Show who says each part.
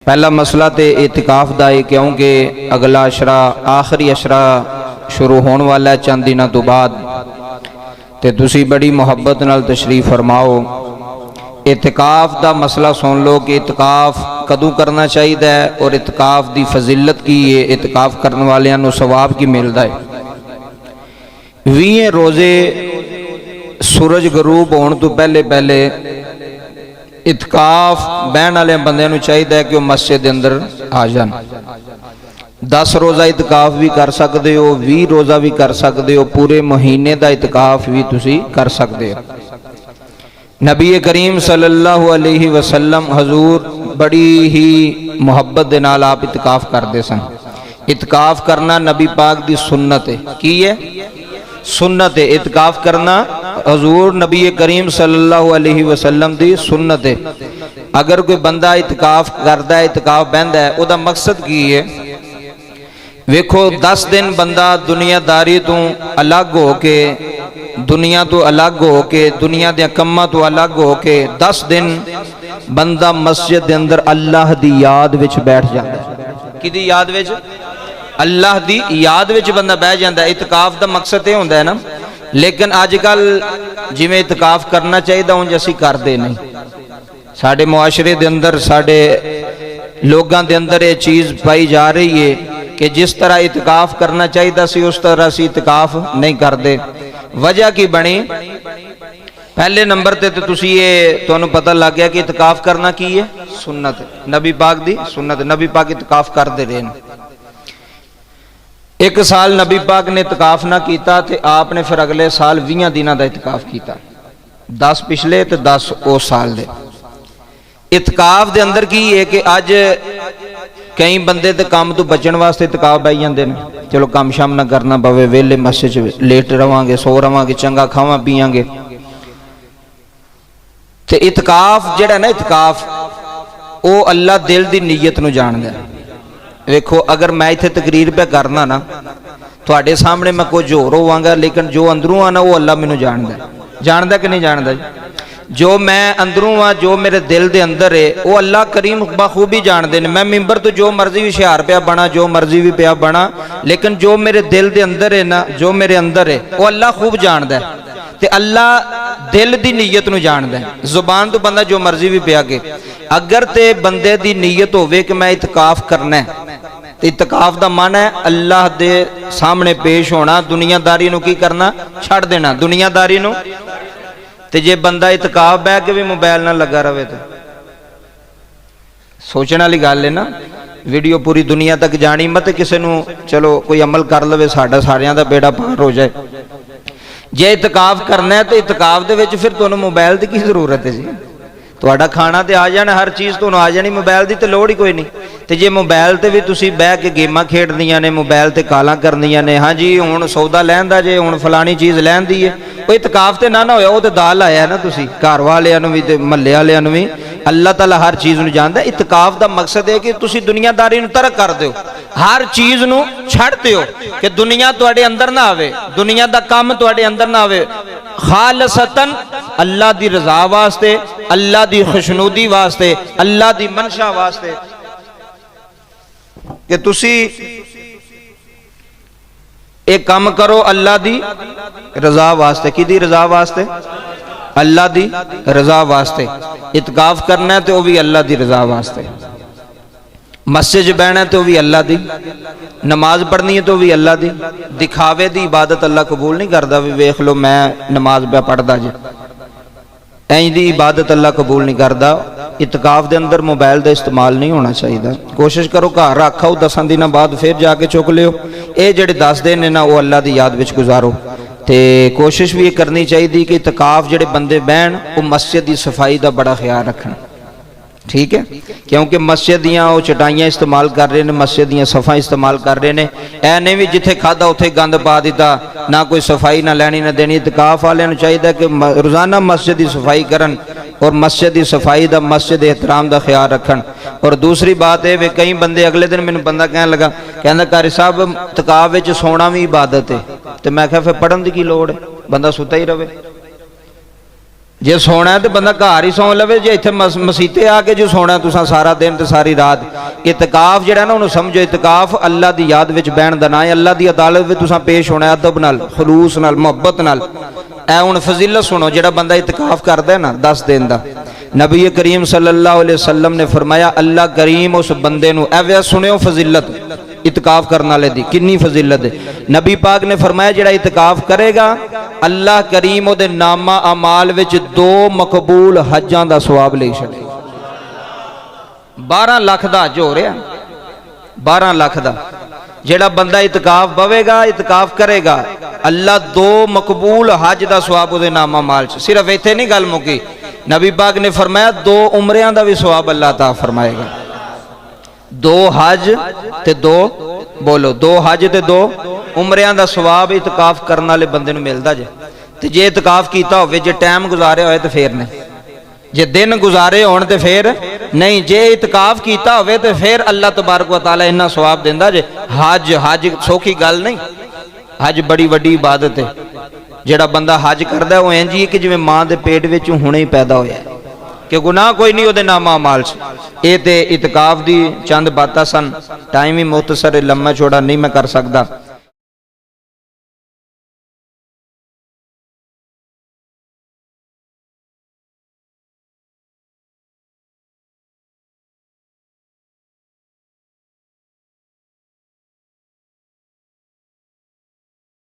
Speaker 1: पहला मसला तो इतिकाफ का है, क्योंकि अगला अशरा आखिरी अशरा शुरू होने वाला है चंद दिनों तो बाद। तो तुसी बड़ी मुहब्बत नाल तशरीफ फरमाओ। इतिकाफ का मसला सुन लो कि इतिकाफ कदों करना चाहिए और इतिकाफ की फजीलत की है, इतिकाफ करने वालों सवाब की मिलता है। 20 रोज़े सूरज गरूब होने तो पहले पहले इतिकाफ बहन वाले बंदे चाहिए कि वह मस्जिद के अंदर आ जान। 10 रोज़ा इतिकाफ भी कर सकते हो, 20 रोज़ा भी कर सकते हो, पूरे महीने का इतिकाफ भी तुसी कर सकते हो। नबी करीम सल्लल्लाहु अलैहि वसल्लम हजूर बड़ी ही मुहब्बत दे नाल आप इतिकाफ करते सन। इतिकाफ करना नबी पाक की सुन्नत है। की है? सुन्नत है। इतिकाफ करना हजूर नबी करीम सल्लल्लाहु अलैहि वसल्लम की सुन्नत है। अगर कोई बंदा इतिकाफ करता है, इतिकाफ बहता है, उसका मकसद की है? वेखो 10 दिन बंदा दुनियादारी तो अलग हो के, दुनिया तो अलग हो के, दुनिया के कम्मां तो अलग हो के 10 दिन बंदा मस्जिद के अंदर अल्लाह की याद विच बैठ जाता है। किदी याद विच? अल्लाह की याद विच बंदा बह जाता है। इतिकाफ का मकसद यह होंदा है ना। लेकिन अजकल जिवें इतिकाफ करना चाहिए उंज असीं करदे नहीं। साडे मुआशरे दे अंदर, साडे लोगां दे अंदर ये चीज़ पाई जा रही है कि जिस तरह इतिकाफ करना चाहिए सी उस तरह असीं इतिकाफ नहीं करते। वजह की बनी? पहले नंबर ते तो तुसी ये तुहानूं पता लग गया कि इतिकाफ करना की है? सुन्नत है, नबी पाक दी सुन्नत। नबी पाक इतिकाफ करते रहे। एक साल नबी पाक ने इतिकाफ ना किया तो आपने फिर अगले साल 20 दिनों का इतिकाफ किया। 10 पिछले तो 10 उस साल दे। इतिकाफ के अंदर की है कि अज कई बंदे तो काम तो बचने वास्ते इतिकाफ बह जाते हैं। चलो काम शाम ना करना पवे, वेले मस्जिद लेट रवांगे, सो रवांगे, चंगा खावा पीआंगे। तो इतिकाफ जिहड़ा ना, इतिकाफ वो अल्लाह दिल की नीयत नूं जानदा है। देखो अगर मैं इत्थे तकरीर पे करना ना, थोड़े सामने मैं कुछ होर होवांगा, लेकिन जो अंदरों आना वो अल्लाह मैनूं जानदा है। जानदा कि नहीं जानदा? जो मैं अंदरों आ, जो मेरे दिल के अंदर है, वो अल्लाह करीम बखूबी जानते हैं। मैं मिंबर तो जो मर्जी भी हुशियार पिया बना, जो मर्जी भी पिया बना, लेकिन जो मेरे दिल के अंदर है ना, जो मेरे अंदर है वो अल्लाह खूब जानता है। तो अल्लाह दिल की नीयत नूं जानदा है। जुबान तो बंदा जो मर्जी भी पिया के, अगर ते बंदे की नीयत होवे कि मैं इतिकाफ करना है, तो इतिकाफ का मन है अल्लाह के सामने पेश होना, दुनियादारी नूं की करना, छड़ देना दुनियादारी नूं। ते जे बंदा इतिकाफ बह के भी मोबाइल ना लगा रहे तो सोचने वाली गल है ना। वीडियो पूरी दुनिया तक जानी मत किसी नूं, चलो कोई अमल कर लवे, साडा सारियां दा बेड़ा पार हो जाए। जे इतिकाफ करना है तो इतिकाफ दे विच फिर तुहानूं मोबाइल की जरूरत है जी? तुहाडा खाना तो आ जाना, हर चीज़ तुहानूं आ जानी, मोबाइल की तो लोड़ ही कोई नहीं। तो जे मोबाइल ते भी तुसीं बह के गेमां खेडदियां ने, मोबाइल ते कालां करदियां ने, हाँ जी हुण सौदा लैण दा जे, हुण फलानी चीज़ लैण दी है, वो इतिकाफ ते ना होया, वो तो दाल आया ना। तुसीं घर वालियां नूं भी ते महल्ले वालियां नूं भी अल्लाह ताला हर चीज़ नूं जानदा। इतिकाफ का मकसद है कि तुसीं दुनियादारी नूं तरक कर दिओ, हर चीज़ नूं छड्ड दिओ कि दुनिया तुहाडे अंदर ना आवे, दुनिया का काम तुहाडे अंदर ना आवे। खालसतन अल्लाह की रजा वास्ते, अल्लाह की खुशनुदी वास्ते, अल्लाह की मनशा वास्ते कि तुसी एक काम करो अल्लाह की रजा वास्ते। किदी रजा वास्ते? अल्लाह की रजा वास्ते। इतिकाफ करना है तो वह भी अल्लाह की रजा वास्ते। मस्जिद बहना है तो भी अल्लाह की, नमाज पढ़नी है तो भी अल्लाह की। दिखावे की इबादत अल्लाह कबूल नहीं करता भी वेख लो मैं नमाज पे पढ़ता जी, इंज दी इबादत अल्लाह कबूल नहीं करता। इतिकाफ के अंदर मोबाइल का इस्तेमाल नहीं होना चाहिए। कोशिश करो घर रखाओ, 10 दिनों बाद फिर जाके चुक लियो। ये जेडे 10 दिन है ना वो अल्लाह की याद विच गुजारो। तो कोशिश भी ये करनी चाहिए कि इतिकाफ जेडे बंदे बहन वो मस्जिद की सफाई का बड़ा ख्याल रखन। ठीक है, क्योंकि मस्जिद दियां वो चटाइयां इस्तेमाल कर रहे हैं, मस्जिद दियां सफा इस्तेमाल कर रहे हैं। ऐ नहीं भी जिथे खादा उत्थे गंद पा दिता, ना कोई सफाई ना लैनी ना देनी। इतिकाफ वालियां नूं चाहिए कि रोजाना मस्जिद की सफाई करन और मस्जिद की सफाई का, मस्जिद एहतराम का ख्याल रखन। और दूसरी बात है वे कई बंदे अगले दिन मैनूं बंदा कहन लगा, कहंदा कारी साहब इतिकाफ विच सोना भी इबादत है। तो मैं कहा फिर पढ़न की लोड़ है, बंदा सुता ही रहे। जे सोना है तो बंदा घर ही सौ लवे, जे इत्थे मसीते आके जो सोना तुसा सारा दिन ते सारी रात। इतकाफ जिहड़ा ना उन्होंने समझो, इतकाफ अल्लाह की याद विच बहन दा नाम है। अल्लाह की अदालत में तुसा पेश होना अदब नाल, खलूस नाल, मुहब्बत नाल। ऐ हुण फजीलत सुनो, जिहड़ा बंदा इतकाफ करदा है ना 10 दिन दा, नबी करीम सल्लल्लाहु अलैहि वसल्लम ने फरमाया अल्लाह करीम उस बंदे नूं, ऐ सुनियो फजीलत इतकाफ करने वाले दी कितनी फजीलत है। नबी पाक ने फरमाया जिहड़ा इतकाफ करेगा अल्लाह करीम उहदे नामा अमाल विच 2 मकबूल हज्जां दा सवाब ले छड़े। 12 लाख दा हज हो रहा, 12 लाख दा। जिहड़ा बंदा इतकाफ बवेगा, इतकाफ करेगा, अल्लाह 2 मकबूल हज दा सवाब उहदे नामा अमाल च। सिर्फ इत्थे नहीं गल मुकी, नबी पाक ने फरमाया 2 उमरियां दा भी सवाब अल्लाह ता फरमाएगा। 2 हज ते 2 बोलो, 2 हज ते 2 उमरियां दा सवाब इतकाफ करने वाले बंदे नूं मिलदा जे। ते जे इतकाफ कीता होवे, जे टाइम गुजारे होए तो फिर नहीं, जे दिन गुजारे होण ते फिर नहीं। जे इतकाफ कीता होवे तो फिर अल्लाह तबारक व तआला इन्ना सवाब दिंदा जे। हज सौखी गल नहीं, हज बड़ी वड्डी इबादत है। जिहड़ा बंदा हज करदा है वो इंज ही कि जिवें मां दे पेट विच हुणे ही पैदा होया है, कि गुनाह कोई नहीं उहदे नामा अमाल च। ये ते इतकाफ दी चंद बातां सन, टाइम ही मुख्तसर लम्मा चौड़ा नहीं मैं कर सकदा।